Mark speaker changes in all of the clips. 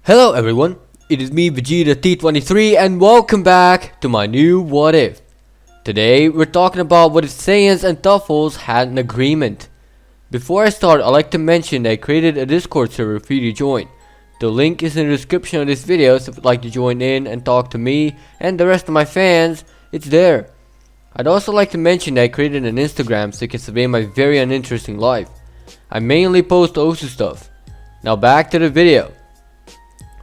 Speaker 1: Hello everyone, it is me Vegeta T23 and welcome back to my new What If. Today we're talking about what if Saiyans and Tuffles had an agreement. Before I start, I'd like to mention that I created a Discord server for you to join. The link is in the description of this video, so if you'd like to join in and talk to me and the rest of my fans, it's there. I'd also like to mention that I created an Instagram so you can survey my very uninteresting life. I mainly post Osu stuff. Now back to the video.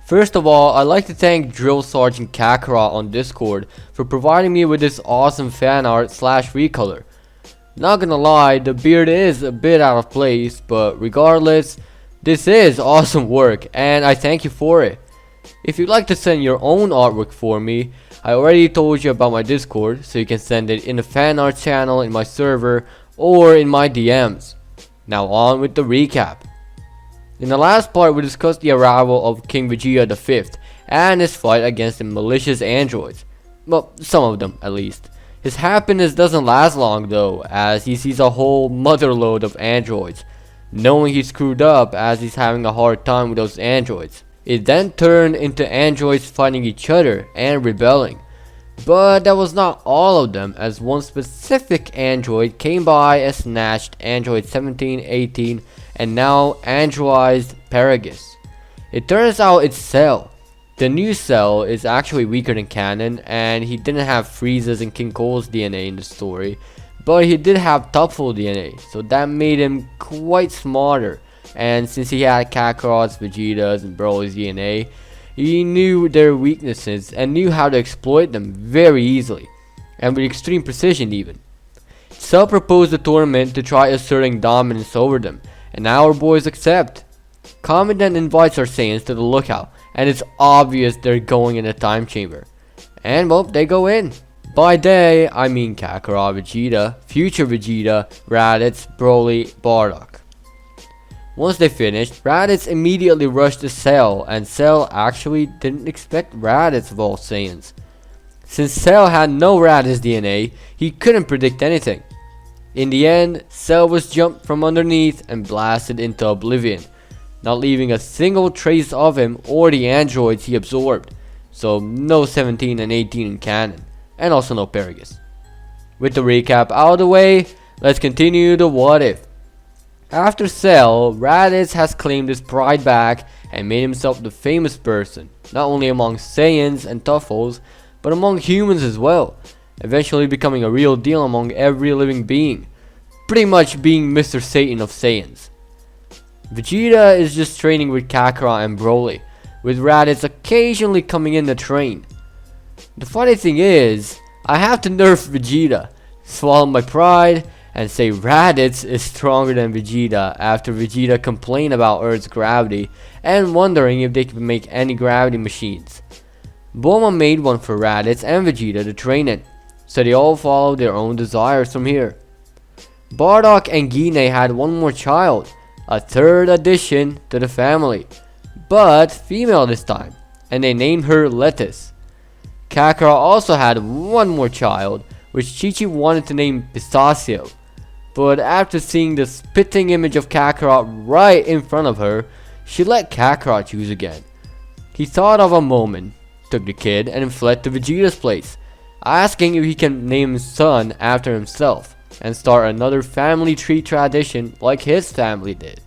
Speaker 1: First of all, I'd like to thank Drill Sergeant Kakarot on Discord for providing me with this awesome fan art / recolor. Not gonna lie, the beard is a bit out of place, but regardless, this is awesome work and I thank you for it. If you'd like to send your own artwork for me, I already told you about my Discord, so you can send it in the fan art channel in my server or in my DMs. Now on with the recap. In the last part, we discussed the arrival of King Vegeta V and his fight against the malicious androids. Well, some of them at least. His happiness doesn't last long though, as he sees a whole motherload of androids, knowing he screwed up as he's having a hard time with those androids. It then turned into androids fighting each other and rebelling. But that was not all of them, as one specific android came by and snatched android 17, 18, and now androidized Paragus. It turns out it's Cell. The new Cell is actually weaker than canon, and he didn't have Frieza's and King Cole's DNA in the story, but he did have Tuffle DNA, so that made him quite smarter. And since he had Kakarot's, Vegeta's, and Broly's DNA, he knew their weaknesses and knew how to exploit them very easily, and with extreme precision even. Cell proposed a tournament to try asserting dominance over them, and our boys accept. Kami then invites our Saiyans to the lookout, and it's obvious they're going in a time chamber. And well, they go in. By they, I mean Kakarot, Vegeta, future Vegeta, Raditz, Broly, Bardock. Once they finished, Raditz immediately rushed to Cell, and Cell actually didn't expect Raditz of all Saiyans. Since Cell had no Raditz DNA, he couldn't predict anything. In the end, Cell was jumped from underneath and blasted into oblivion, not leaving a single trace of him or the androids he absorbed, so no 17 and 18 in canon, and also no Paragus. With the recap out of the way, let's continue the what if. After Cell, Raditz has claimed his pride back and made himself the famous person, not only among Saiyans and Tuffles, but among humans as well, eventually becoming a real deal among every living being, pretty much being Mr. Satan of Saiyans. Vegeta is just training with Kakarot and Broly, with Raditz occasionally coming in to train. The funny thing is, I have to nerf Vegeta, swallow my pride, and say Raditz is stronger than Vegeta after Vegeta complained about Earth's gravity and wondering if they could make any gravity machines. Bulma made one for Raditz and Vegeta to train in, so they all followed their own desires from here. Bardock and Guinea had one more child, a third addition to the family, but female this time, and they named her Lettuce. Kakarot also had one more child, which Chi-Chi wanted to name Pistachio, but after seeing the spitting image of Kakarot right in front of her, she let Kakarot choose again. He thought of a moment, took the kid, and fled to Vegeta's place, asking if he can name his son after himself and start another family tree tradition like his family did.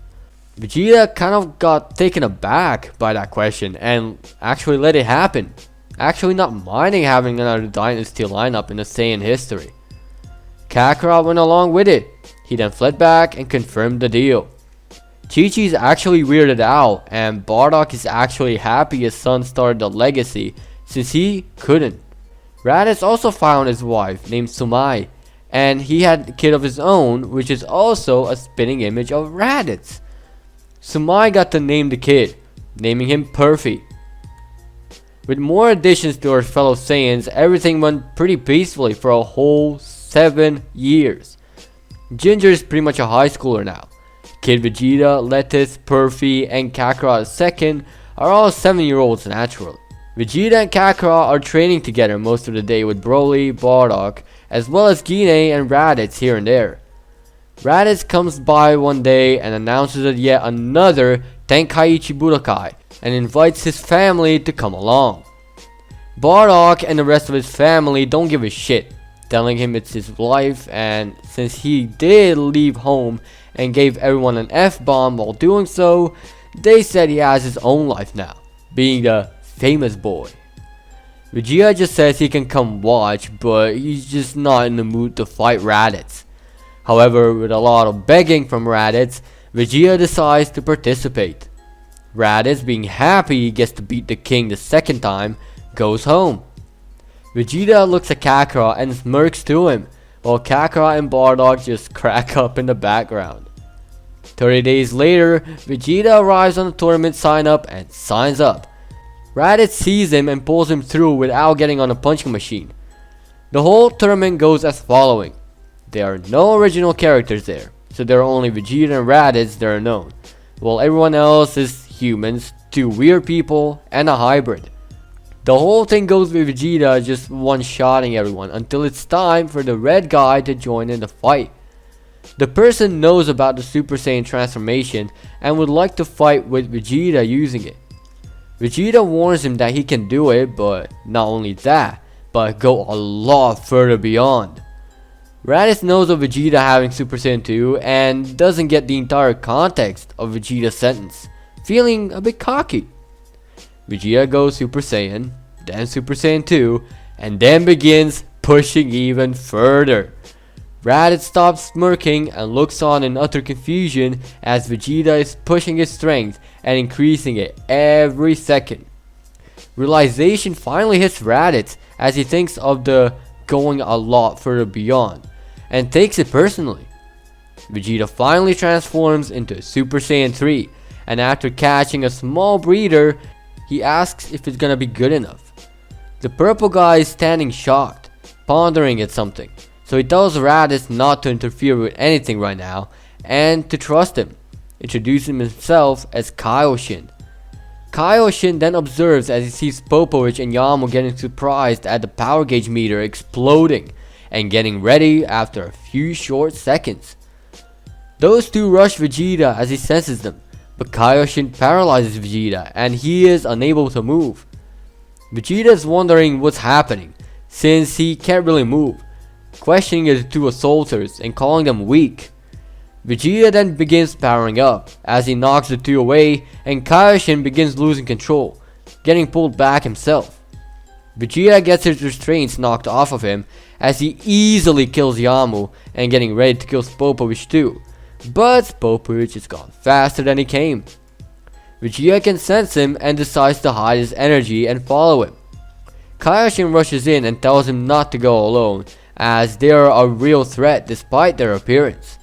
Speaker 1: Vegeta kind of got taken aback by that question and actually let it happen, actually not minding having another dynasty lineup in the Saiyan history. Kakarot went along with it. He then fled back and confirmed the deal. Chi-Chi is actually weirded out, and Bardock is actually happy his son started the legacy since he couldn't. Raditz also found his wife named Sumai, and he had a kid of his own, which is also a spitting image of Raditz. Sumai got to name the kid, naming him Perfy. With more additions to our fellow Saiyans, everything went pretty peacefully for a whole 7 years. Ginger is pretty much a high schooler now. Kid Vegeta, Lettuce, Perfy, and Kakarot II are all 7-year-olds naturally. Vegeta and Kakarot are training together most of the day with Broly, Bardock, as well as Guinea and Raditz here and there. Raditz comes by one day and announces that yet another Tenkaichi Budokai, and invites his family to come along. Bardock and the rest of his family don't give a shit, telling him it's his life, and since he did leave home and gave everyone an F-bomb while doing so, they said he has his own life now, being the famous boy. Vegeta just says he can come watch, but he's just not in the mood to fight Raditz. However, with a lot of begging from Raditz, Vegeta decides to participate. Raditz, being happy he gets to beat the king the second time, goes home. Vegeta looks at Kakarot and smirks to him, while Kakarot and Bardock just crack up in the background. 30 days later, Vegeta arrives on the tournament sign up and signs up. Raditz sees him and pulls him through without getting on a punching machine. The whole tournament goes as following. There are no original characters there, so there are only Vegeta and Raditz that are known, while everyone else is humans, 2 weird people, and a hybrid. The whole thing goes with Vegeta just one-shotting everyone until it's time for the red guy to join in the fight. The person knows about the Super Saiyan transformation and would like to fight with Vegeta using it. Vegeta warns him that he can do it, but not only that, but go a lot further beyond. Raditz knows of Vegeta having Super Saiyan 2 and doesn't get the entire context of Vegeta's sentence, feeling a bit cocky. Vegeta goes Super Saiyan, then Super Saiyan 2, and then begins pushing even further. Raditz stops smirking and looks on in utter confusion as Vegeta is pushing his strength and increasing it every second. Realization finally hits Raditz as he thinks of the going a lot further beyond, and takes it personally. Vegeta finally transforms into Super Saiyan 3, and after catching a small breather, he asks if it's gonna be good enough. The purple guy is standing shocked, pondering at something, so he tells Raditz not to interfere with anything right now and to trust him, introducing himself as Kaioshin. Kaioshin then observes as he sees Popovich and Yamo getting surprised at the power gauge meter exploding and getting ready after a few short seconds. Those two rush Vegeta as he senses them, but Kaioshin paralyzes Vegeta and he is unable to move. Vegeta is wondering what's happening since he can't really move, questioning the two assaulters and calling them weak. Vegeta then begins powering up as he knocks the two away and Kaioshin begins losing control, getting pulled back himself. Vegeta gets his restraints knocked off of him as he easily kills Yamu and getting ready to kill Popovich too, but Popovich has gone faster than he came. Vegeta can sense him and decides to hide his energy and follow him. Kaioshin rushes in and tells him not to go alone as they are a real threat despite their appearance.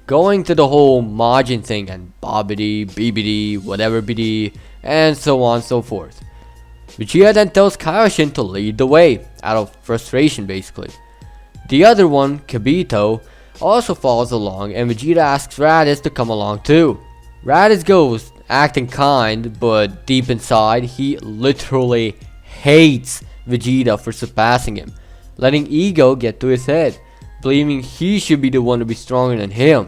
Speaker 1: Going to the whole Majin thing and babidi, bibidi, whatever bidi, and so on and so forth. Vegeta then tells Kaioshin to lead the way, out of frustration basically. The other one, Kibito, also follows along and Vegeta asks Raditz to come along too. Raditz goes, acting kind, but deep inside he literally hates Vegeta for surpassing him, letting ego get to his head, believing he should be the one to be stronger than him.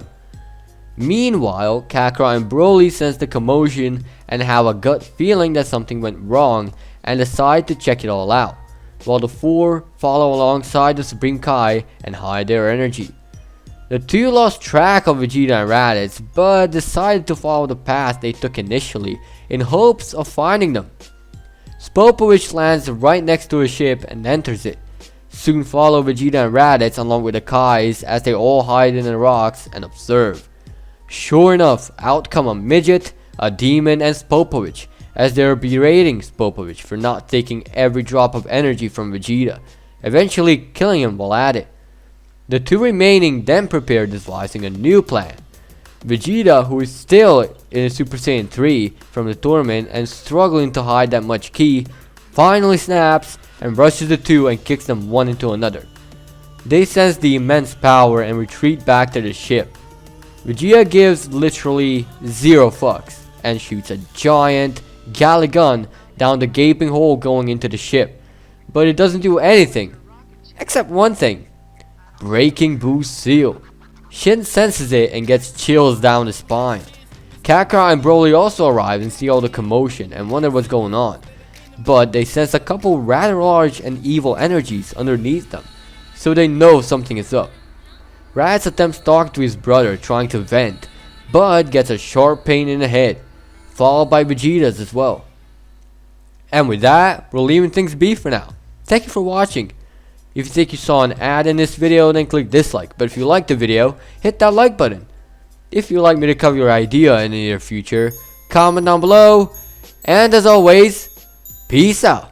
Speaker 1: Meanwhile, Kakarot and Broly sense the commotion and have a gut feeling that something went wrong and decide to check it all out, while the four follow alongside the Supreme Kai and hide their energy. The two lost track of Vegeta and Raditz, but decided to follow the path they took initially in hopes of finding them. Popovich lands right next to a ship and enters it. Soon follow Vegeta and Raditz along with the Kais as they all hide in the rocks and observe. Sure enough, out come a midget, a demon, and Popovich, as they are berating Popovich for not taking every drop of energy from Vegeta, eventually killing him while at it. The two remaining then prepare devising a new plan. Vegeta, who is still in Super Saiyan 3 from the tournament and struggling to hide that much ki, finally snaps and rushes the two and kicks them one into another. They sense the immense power and retreat back to the ship. Vegeta gives literally zero fucks and shoots a giant galley gun down the gaping hole going into the ship, but it doesn't do anything except one thing: breaking Boo's seal. Shin senses it and gets chills down the spine. Kakarot and Broly also arrive and see all the commotion and wonder what's going on. But they sense a couple rather large and evil energies underneath them, so they know something is up. Raditz attempts to talk to his brother, trying to vent, but gets a sharp pain in the head, followed by Vegeta's as well. And with that, we're leaving things be for now. Thank you for watching. If you think you saw an ad in this video, then click dislike. But if you liked the video, hit that like button. If you'd like me to cover your idea in the near future, comment down below. And as always, peace out.